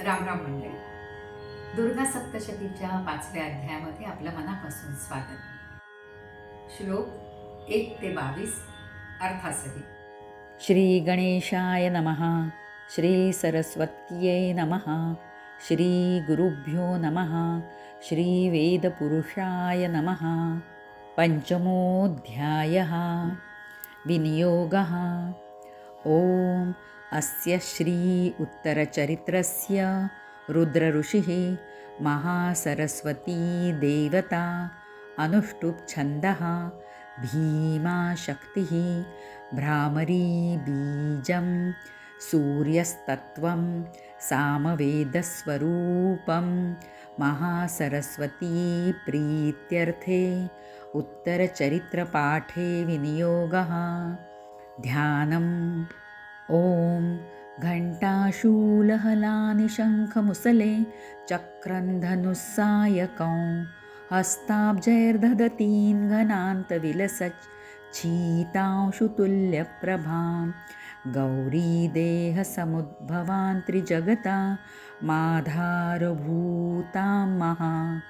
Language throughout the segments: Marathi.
रामराम मंडळी. दुर्गा सप्तशतीच्या 5व्या अध्यायामध्ये आपलं मनापासून स्वागत. श्लोक 1 ते 22 अर्थासहित. श्री गणेशाय नमः. श्री सरस्वत्यै नमः. श्री गुरुभ्यो नमः. श्री वेदपुरुषाय नमः. पंचमोऽध्यायः. विनियोगः. ॐ अस्य श्री उत्तरचरित्रस्य रुद्रऋषिः महासरस्वती देवता अनुष्टुप् छन्दः भीमा शक्तिः भ्रामरी बीजं सूर्यस्तत्त्वं सामवेदस्वरूपं महासरस्वती प्रीत्यर्थे उत्तरचरित्रपाठे विनियोगः. ध्यानम्. ॐ घण्टाशूलहलानि शङ्खमुसले चक्रन्धनुस्सायकं हस्ताब्जैर्दधतीन् घनान्तविलसच्छीतांशुतुल्यप्रभां गौरीदेहसमुद्भवान् त्रिजगता माधारभूतां महा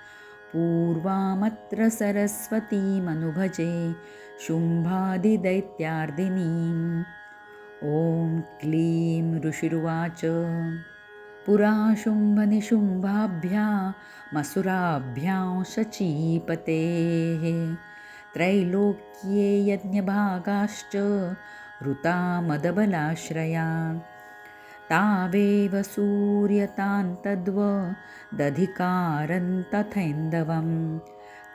पूर्वामत्र सरस्वतीमनुभजे शुम्भादिदैत्यार्दिनीम्. ॐ क्लीं ऋषिरुवाच. पुरा शुम्भनिशुम्भाभ्यामसुराभ्यां शचीपतेः त्रैलोक्ये यज्ञभागाश्च ऋता मदबलाश्रया तावेव सूर्यतान्तद्वदधिकारं तथैन्दवं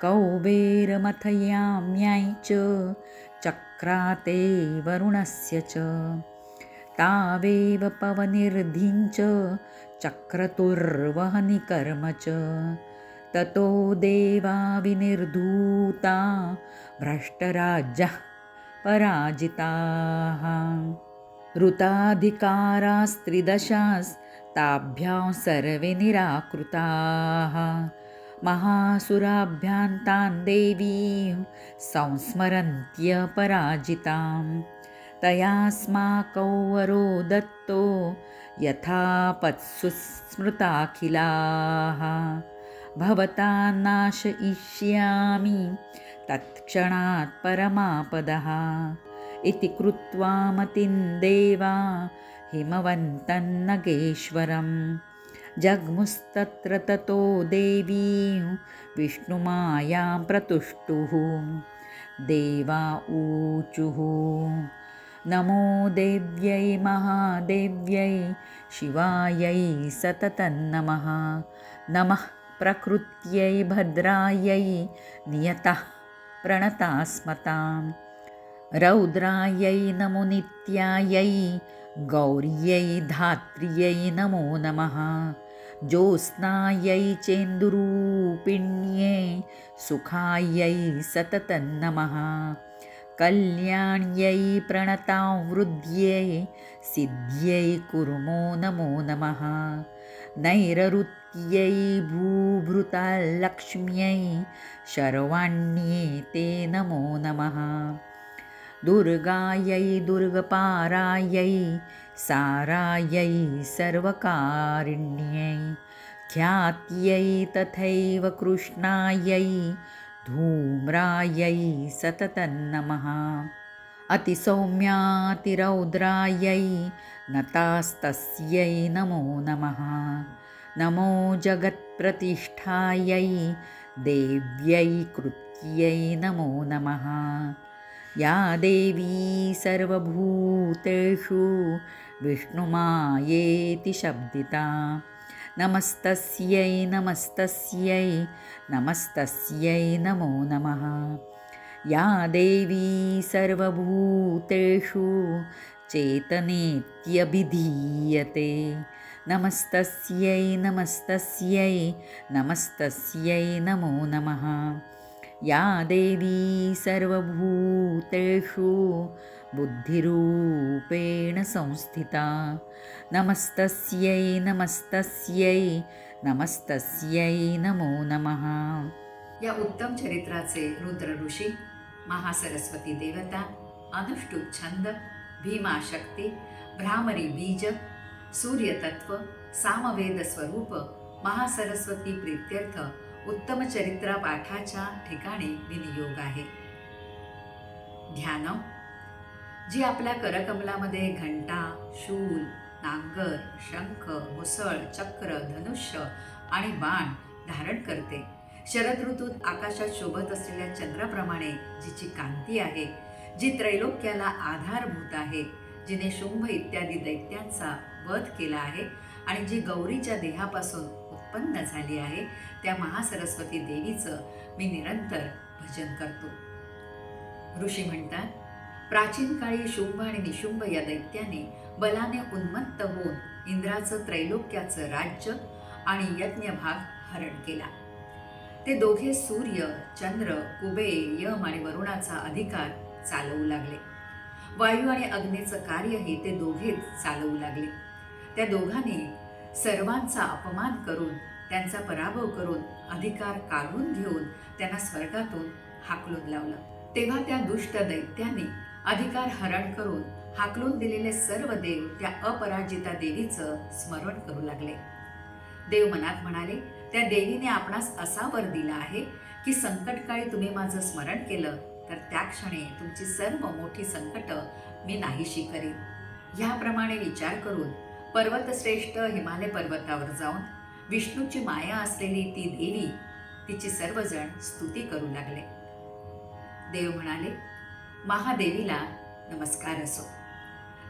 कौबेरमथयाम्यां च चक्राते वरुणस्य च तावेव पवनिर्धिञ्च चक्रतुर्वहनिकर्म च ततो देवा विनिर्धूता भ्रष्टराज्यः पराजिताः ऋताधिकारास्त्रिदशास्ताभ्यां सर्वे निराकृताः महासुराभ्यां तान् देवीं संस्मरन्त्यपराजितां तयास्माकौ वरो दत्तो यथापत्सु स्मृताखिलाः भवता नाशयिष्यामि तत्क्षणात् परमापदः इति कृत्वा मतिं देवा हिमवन्तन्नगेश्वरं जग्मुस्तत्र ततो देवीं विष्णुमायां प्रतुष्टुः. देवा ऊचुः नमो देव्यै महादेव्यै शिवायै सततं नमः. नमः प्रकृत्यै भद्रायै नियतः प्रणतास्मताम्. रौद्रायै नमो नित्यायै गौर्यै धात्र्यै नमो नमः. ज्योत्स्नायै चेन्दुरूपिण्यै सुखायै सततं नमः. कल्याण्यै प्रणतावृद्ध्यै सिद्ध्यै कुर्मो नमो नमः. नैरृत्यै भूभृताल्लक्ष्म्यै शर्वाण्यै ते नमो नमः. दुर्गायै दुर्गपारायै सारायै सर्वकारिण्यै ख्यात्यै तथैव कृष्णायै धूम्रायै सततं नमः. अतिसौम्यातिरौद्रायै नतास्तस्यै नमो नमः. नमो जगत्प्रतिष्ठायै देव्यै कृत्यै नमो नमः. या देवी सर्वभूतेषु विष्णुमायेति शब्दिता नमस्तस्यै नमस्तस्यै नमस्तस्यै नमो नमः. या देवी सर्वभूतेषु चेतनेत्यभिधीयते नमस्तस्यै नमस्तस्यै नमस्तस्यै नमो नमः. या देवी सर्वभूतेषु बुद्धिरूपेण संस्थिता नमस्तस्यै नमस्तस्यै नमस्तस्यै नमो नमः. या उत्तम चरित्राचे रुद्र ऋषी, महासरस्वती देवता, अनुष्टुप छंद, भीमाशक्ती, भ्रामरी बीज, सूर्यतत्व, सामवेद स्वरूप महासरस्वती प्रीत्यर्थ उत्तम चरित्रा पाठाच्या ठिकाणी विनियोग आहे. ध्यान. जी आपल्या करकमलामध्ये घंटा, शूल, नांगर, शंख, मुसळ, चक्र, धनुष्य आणि बाण धारण करते, शरद ऋतूत आकाशात शोभत असलेल्या चंद्राप्रमाणे जिची कांती आहे, जी त्रैलोक्याला आधारभूत आहे, जिने शुंभ इत्यादी दैत्यांचा वध केला आहे आणि जी गौरीच्या देहापासून उत्पन्न झाली आहे, त्या महासरस्वती देवीचं मी निरंतर भजन करतो. ऋषी म्हणतात, प्राचीन काळी शुंभ आणि निशुंभ या दैत्याने बलाने उन्मत्त होऊन इंद्राचं त्रैलोक्याचं राज्य आणि यज्ञभाग हरण केला. ते दोघे सूर्य, चंद्र, कुबेर, यम आणि वरुणाचा अधिकार चालवू लागले. वायू आणि अग्नीचं कार्यही ते दोघेच चालवू लागले. त्या दोघांनी सर्वांचा अपमान करून, त्यांचा पराभव करून, अधिकार काढून घेऊन त्यांना स्वर्गातून हाकलून लावलं. तेव्हा त्या दुष्ट दैत्याने अधिकार हरण करून हाकलून दिलेले सर्व देव त्या अपराजिता देवीचं स्मरण करू लागले. देव मनात म्हणाले, त्या देवीने आपणास असा वर दिला आहे की संकटकाळी तुम्ही माझं स्मरण केलं तर त्या क्षणी तुमची सर्व मोठी संकट मी नाहीशी करीन. ह्याप्रमाणे विचार करून पर्वतश्रेष्ठ हिमालय पर्वतावर जाऊन विष्णूची माया असलेली ती देवी, तिची सर्वजण स्तुती करू लागले. देव म्हणाले, महादेवीला नमस्कार असो.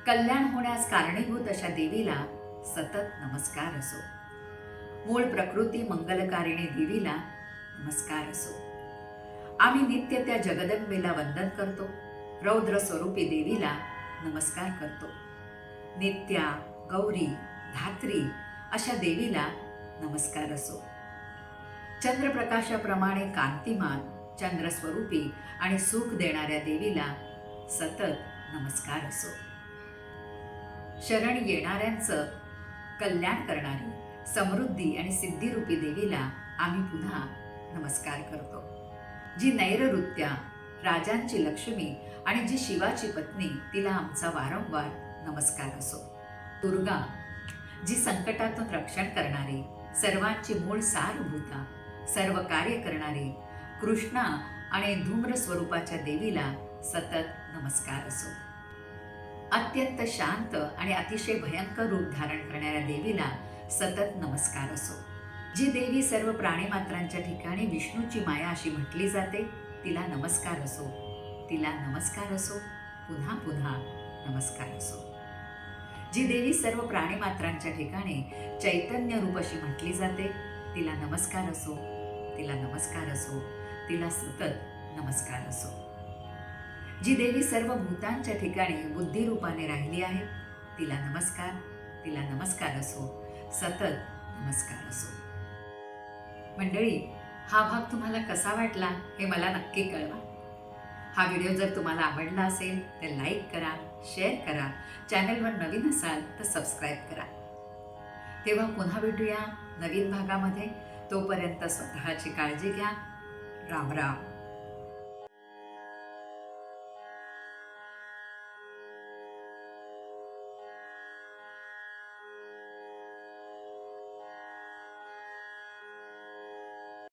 कल्याण होण्यास कारणीभूत अशा देवीला सतत नमस्कार असो. मूळ प्रकृती मंगलकारिणी देवीला नमस्कार असो. आम्ही नित्य त्या जगदंबेला वंदन करतो. रौद्र स्वरूपी देवीला नमस्कार करतो. नित्या, गौरी, धात्री अशा देवीला नमस्कार असो. चंद्रप्रकाशाप्रमाणे कांतिमान, चंद्रस्वरूपी आणि सुख देणाऱ्या देवीला सतत नमस्कार असो. शरण येणाऱ्यांचं कल्याण करणारी समृद्धी आणि सिद्धिरूपी देवीला आम्ही पुन्हा नमस्कार करतो. जी नैरऋत्या, राजांची लक्ष्मी आणि जी शिवाची पत्नी, तिला आमचा वारंवार नमस्कार असो. दुर्गा, जी संकटातून रक्षण करणारी, सर्वांची मूळ सारभूता, सर्व कार्य करणारी, कृष्णा आणि धूम्र स्वरूपाच्या देवीला सतत नमस्कार असो. अत्यंत शांत आणि अतिशय भयंकर रूप धारण करणाऱ्या देवीला सतत नमस्कार असो. जी देवी सर्व प्राणीमात्रांच्या ठिकाणी विष्णूची माया अशी म्हटली जाते, तिला नमस्कार असो. तिला नमस्कार असो. पुन्हा पुन्हा नमस्कार असो. जी देवी सर्व प्राणीमात्रांच्या ठिकाणी चैतन्य रूप अशी म्हटली जाते, तिला नमस्कार असो. तिला नमस्कार असो. तिला सतत नमस्कार असो. जी देवी सर्व भूतांच्या ठिकाणी बुद्धिरूपाने राहिली आहे, तिला नमस्कार. तिला नमस्कार असो. सतत नमस्कार असो. मंडळी, हा भाग तुम्हाला कसा वाटला हे मला नक्की कळवा. हा व्हिडिओ जर तुम्हाला आवडला असेल तर लाईक करा, शेअर करा. चॅनलवर नवीन असाल तर सबस्क्राईब करा. तेव्हा पुन्हा भेटूया नवीन भागामध्ये. तोपर्यंत स्वतःची काळजी घ्या. राम राम.